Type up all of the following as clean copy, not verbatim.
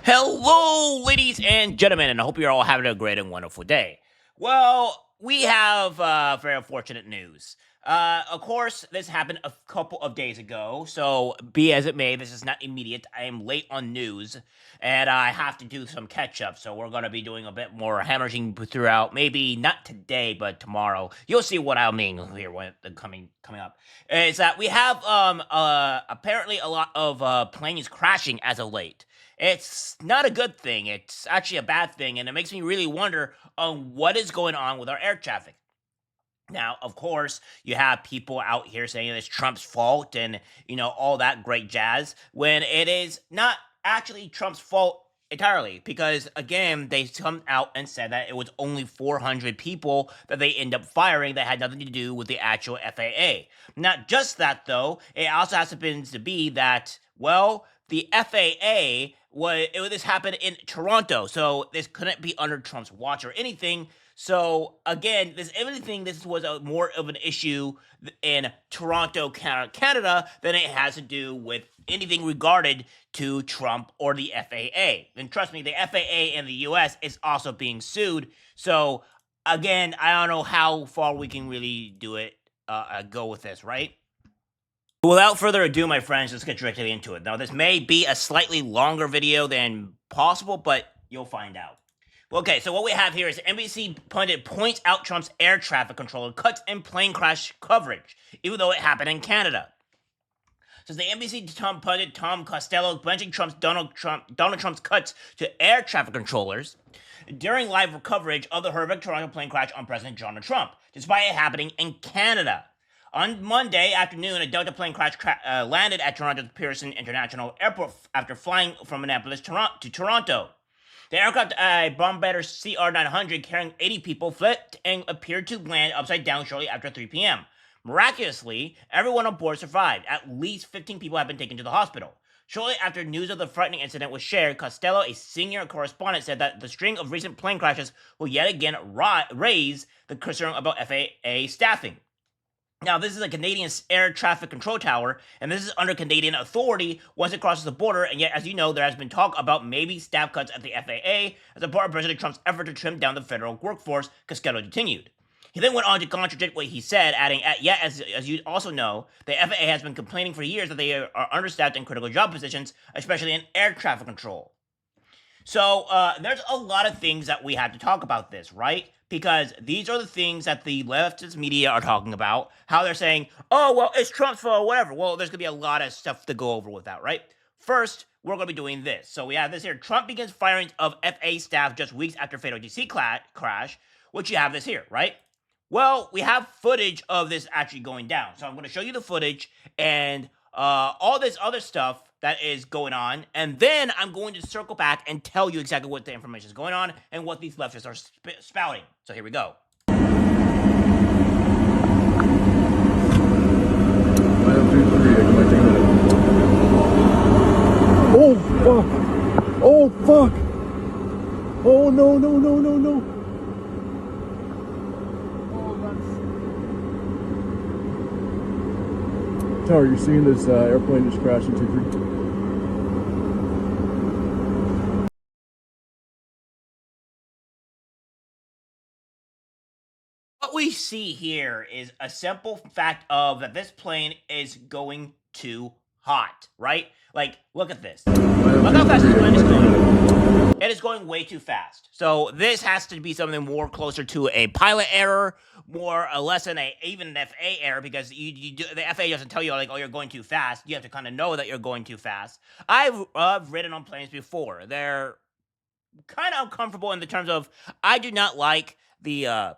Hello, ladies and gentlemen, and I hope you're all having a great and wonderful day. Well, we have very unfortunate news. Of course, this happened a couple of days ago, so be as it may, this is not immediate. I am late on news, and I have to do some catch up, so we're going to be doing a bit more hemorrhaging throughout, maybe not today, but tomorrow. You'll see what I mean here when coming up. Is that we have apparently a lot of planes crashing as of late. It's not a good thing. It's actually a bad thing, and it makes me really wonder on what is going on with our air traffic. Now, of course, you have people out here saying it's Trump's fault and, all that great jazz, when it is not actually Trump's fault entirely. Because, again, they come out and said that it was only 400 people that they end up firing that had nothing to do with the actual FAA. Not just that, though, it also happens to be that, well, the FAA this happened in Toronto, so this couldn't be under Trump's watch or anything. So again, this was a more of an issue in Toronto, Canada, than it has to do with anything regarded to Trump or the FAA. And trust me, the FAA in the U.S. is also being sued. So again, I don't know how far we can really do it. Go with this, right? Without further ado, my friends, let's get directly into it. Now, this may be a slightly longer video than possible, but you'll find out. Okay, so what we have here is NBC pundit points out Trump's air traffic controller cuts in plane crash coverage, even though it happened in Canada. Says the NBC pundit Tom Costello mentioned Donald Trump's cuts to air traffic controllers during live coverage of the horrific Toronto plane crash on President Donald Trump, despite it happening in Canada. On Monday afternoon, a Delta plane crash landed at Toronto's Pearson International Airport after flying from Annapolis to Toronto. The aircraft, a Bombardier CR-900 carrying 80 people, flipped and appeared to land upside down shortly after 3 p.m. Miraculously, everyone on board survived. At least 15 people have been taken to the hospital. Shortly after news of the frightening incident was shared, Costello, a senior correspondent, said that the string of recent plane crashes will yet again raise the concern about FAA staffing. Now, this is a Canadian air traffic control tower, and this is under Canadian authority once it crosses the border, and yet, as you know, there has been talk about maybe staff cuts at the FAA as a part of President Trump's effort to trim down the federal workforce, Costello continued. He then went on to contradict what he said, adding, yet, as you also know, the FAA has been complaining for years that they are understaffed in critical job positions, especially in air traffic control. So there's a lot of things that we have to talk about this, right? Because these are the things that the leftist media are talking about. How they're saying, oh, well, it's Trump's fault or whatever. Well, there's going to be a lot of stuff to go over with that, right? First, we're going to be doing this. So we have this here. Trump begins firing of FAA staff just weeks after fatal DC crash, which you have this here, right? Well, we have footage of this actually going down. So I'm going to show you the footage and all this other stuff that is going on, and then I'm going to circle back and tell you exactly what the information is going on and what these leftists are spouting. So here we go. Oh fuck! Oh fuck! Oh no no no no no! Tower, you're seeing this airplane just crash into three. What we see here is a simple fact of that this plane is going too hot, right? Like, look at this. Look how fast this plane is going. It is going way too fast. So this has to be something more closer to a pilot error, more or less than even an FAA error, because the FAA doesn't tell you like, oh, you're going too fast. You have to kind of know that you're going too fast. I've ridden on planes before. They're kind of uncomfortable in the terms of I do not like the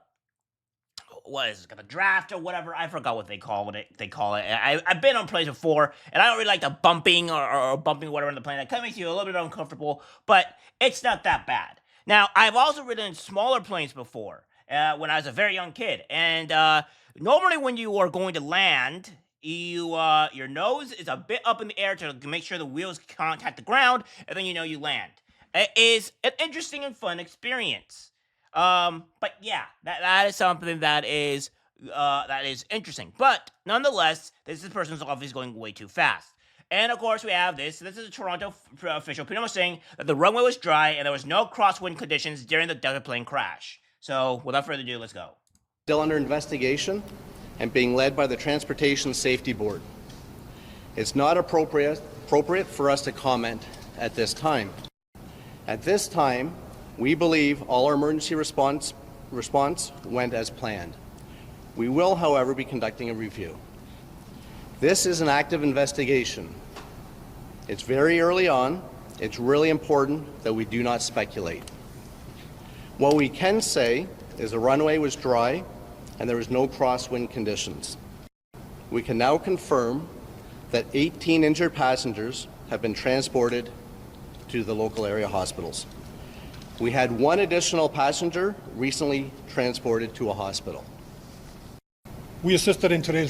what is it, the draft or whatever? I forgot what they call it. I've been on planes before, and I don't really like the bumping or bumping whatever in the plane. That kind of makes you a little bit uncomfortable, but it's not that bad. Now, I've also ridden in smaller planes before when I was a very young kid, and normally when you are going to land, your nose is a bit up in the air to make sure the wheels contact the ground, and then you land. It is an interesting and fun experience. But yeah, that is something that is interesting. But nonetheless, this person's obviously going way too fast. And of course, we have this. This is a Toronto official pretty much saying that the runway was dry and there was no crosswind conditions during the Delta plane crash. So without further ado, let's go. Still under investigation and being led by the Transportation Safety Board. It's not appropriate for us to comment at this time. At this time, we believe all our emergency response went as planned. We will, however, be conducting a review. This is an active investigation. It's very early on. It's really important that we do not speculate. What we can say is the runway was dry and there was no crosswind conditions. We can now confirm that 18 injured passengers have been transported to the local area hospitals. We had one additional passenger recently transported to a hospital. We assisted in today's.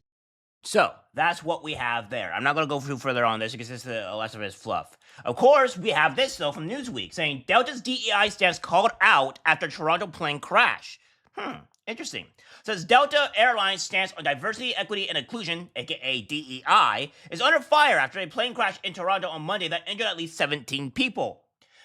So that's what we have there. I'm not going to go through further on this because this is the less of it is fluff. Of course, we have this though from Newsweek saying Delta's DEI stance called out after Toronto plane crash. Interesting. Says Delta Airlines stance on diversity, equity, and inclusion, aka DEI, is under fire after a plane crash in Toronto on Monday that injured at least 17 people.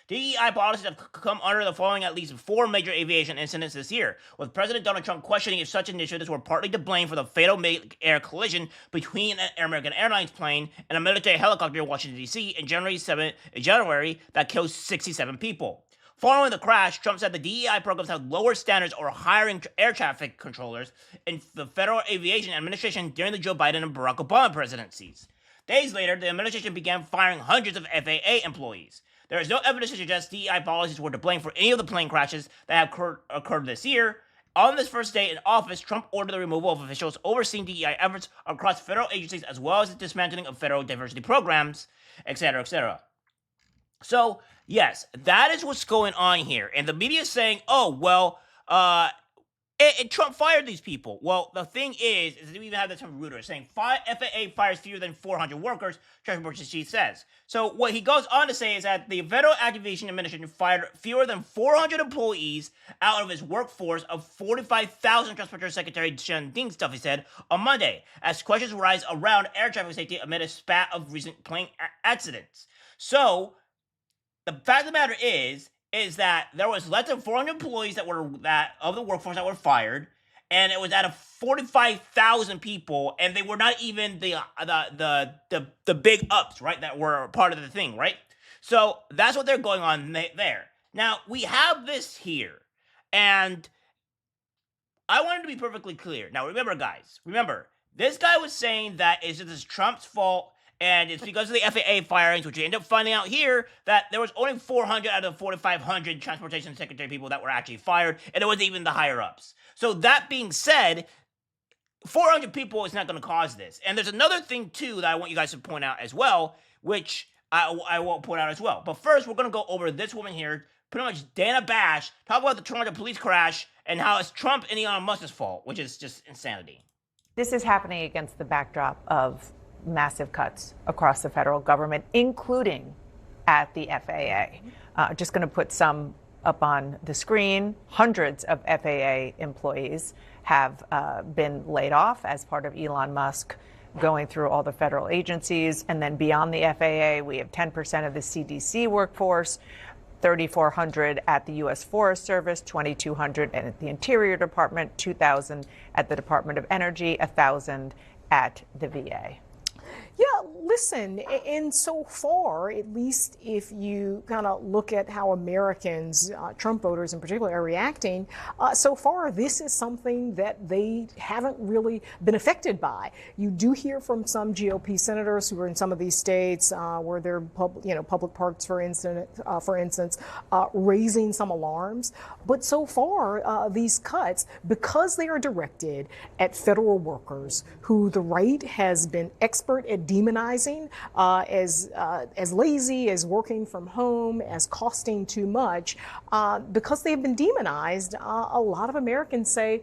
DEI policies have come under the following at least 4 major aviation incidents this year, with President Donald Trump questioning if such initiatives were partly to blame for the fatal air collision between an American Airlines plane and a military helicopter in Washington, D.C. in January that killed 67 people. Following the crash, Trump said the DEI programs have lower standards or hiring air traffic controllers in the Federal Aviation Administration during the Joe Biden and Barack Obama presidencies. Days later, the administration began firing hundreds of FAA employees. There is no evidence to suggest DEI policies were to blame for any of the plane crashes that have occurred this year. On this first day in office, Trump ordered the removal of officials overseeing DEI efforts across federal agencies, as well as the dismantling of federal diversity programs, etc., etc. So, yes, that is what's going on here. And the media is saying, oh, well, Trump fired these people. Well, the thing is we even have this from Reuters saying FAA fires fewer than 400 workers, Transportation Chief says. So what he goes on to say is that the Federal Aviation Administration fired fewer than 400 employees out of his workforce of 45,000, Transportation Secretary Shannon Dean stuff, he said, on Monday, as questions rise around air traffic safety amid a spat of recent plane accidents. So the fact of the matter is that there was less than 400 employees of the workforce that were fired, and it was out of 45,000 people, and they were not even the big ups, right, that were part of the thing, right? So that's what they're going on there. Now, we have this here, and I wanted to be perfectly clear. Now, remember, guys, this guy was saying that it's just Trump's fault, and it's because of the FAA firings, which you end up finding out here, that there was only 400 out of the 4,500 Transportation Secretary people that were actually fired, and it wasn't even the higher-ups. So that being said, 400 people is not going to cause this. And there's another thing, too, that I want you guys to point out as well, which I will point out as well. But first, we're going to go over this woman here, pretty much Dana Bash, talk about the Toronto police crash and how it's Trump and Elon Musk's fault, which is just insanity. This is happening against the backdrop of massive cuts across the federal government, including at the FAA. Just going to put some up on the screen. Hundreds of FAA employees have been laid off as part of Elon Musk going through all the federal agencies. And then beyond the FAA, we have 10% of the CDC workforce, 3,400 at the U.S. Forest Service, 2,200 at the Interior Department, 2,000 at the Department of Energy, 1,000 at the VA. Yeah, listen, and so far, at least if you kind of look at how Americans, Trump voters in particular, are reacting, so far this is something that they haven't really been affected by. You do hear from some GOP senators who are in some of these states where they're public parks, for instance, raising some alarms. But so far, these cuts, because they are directed at federal workers who the right has been expert at demonizing as lazy, as working from home, as costing too much, because they've been demonized. A lot of Americans say,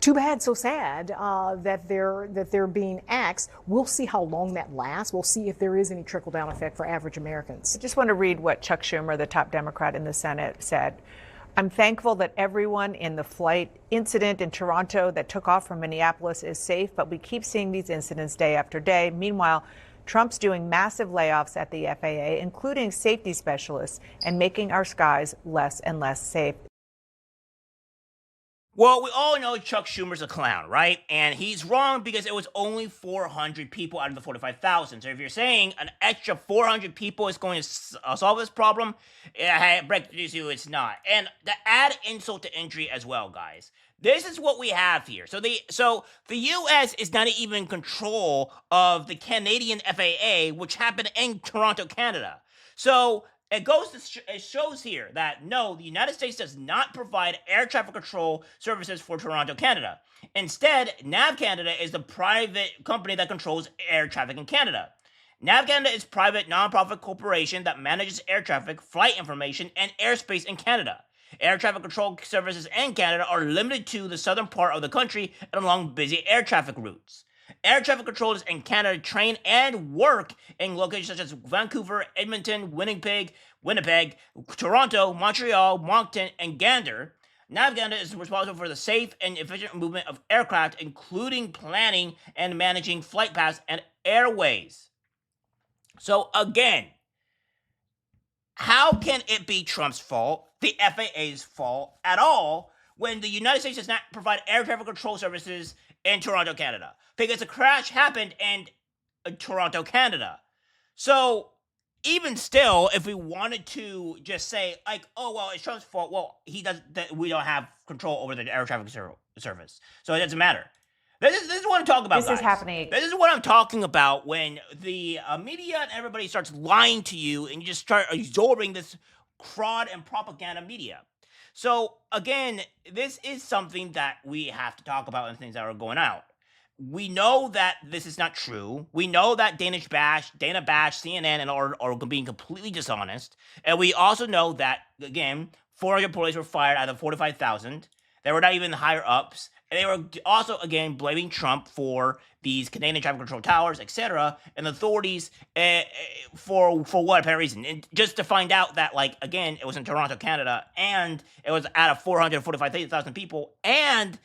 too bad, so sad that they're being axed. We'll see how long that lasts. We'll see if there is any trickle-down effect for average Americans. I just want to read what Chuck Schumer, the top Democrat in the Senate, said. I'm thankful that everyone in the flight incident in Toronto that took off from Minneapolis is safe, but we keep seeing these incidents day after day. Meanwhile, Trump's doing massive layoffs at the FAA, including safety specialists, and making our skies less and less safe. Well, we all know Chuck Schumer's a clown, right? And he's wrong because it was only 400 people out of the 45,000. So if you're saying an extra 400 people is going to solve this problem, I break the news to you, it's not. And to add insult to injury as well, guys, this is what we have here. So the U.S. is not even in control of the Canadian FAA, which happened in Toronto, Canada. So it shows here that no, the United States does not provide air traffic control services for Toronto, Canada. Instead, NAV Canada is the private company that controls air traffic in Canada. NAV Canada is a private nonprofit corporation that manages air traffic, flight information, and airspace in Canada. Air traffic control services in Canada are limited to the southern part of the country and along busy air traffic routes. Air traffic controllers in Canada train and work in locations such as Vancouver, Edmonton, Winnipeg, Toronto, Montreal, Moncton, and Gander. NAV Canada is responsible for the safe and efficient movement of aircraft, including planning and managing flight paths and airways. So again, how can it be Trump's fault, the FAA's fault at all, when the United States does not provide air traffic control services in Toronto, Canada? Because the crash happened in Toronto, Canada. So even still, if we wanted to just say, like, oh, well, it's Trump's fault, well, we don't have control over the air traffic service. So it doesn't matter. This is what I'm talking about, This guys. is happening. This is what I'm talking about when the media and everybody starts lying to you and you just start absorbing this fraud and propaganda media. So, again, this is something that we have to talk about and things that are going out. We know that this is not true. We know that Dana Bash, CNN, and are being completely dishonest. And we also know that, again, 400 employees were fired out of 45,000. They were not even the higher ups. And they were also, again, blaming Trump for these Canadian traffic control towers, etc., and the authorities for what apparent reason. And just to find out that, like, again, it was in Toronto, Canada, and it was out of 445,000 people, and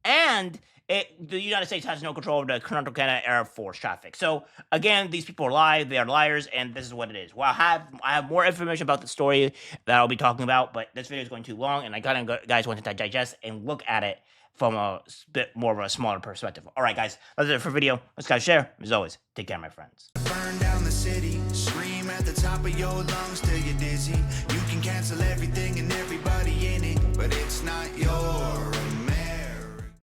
the United States has no control over the Toronto, Canada Air Force traffic. So, again, these people are lies, they are liars, and this is what it is. Well, I have more information about the story that I'll be talking about, but this video is going too long, and I kind of guys want to digest and look at it from a bit more of a smaller perspective. All right, guys, that's it for the video. Let's guys share. As always, take care, my friends. Burn down the city, scream at the top of your lungs till you're dizzy. You can cancel everything and everybody in it, but it's not your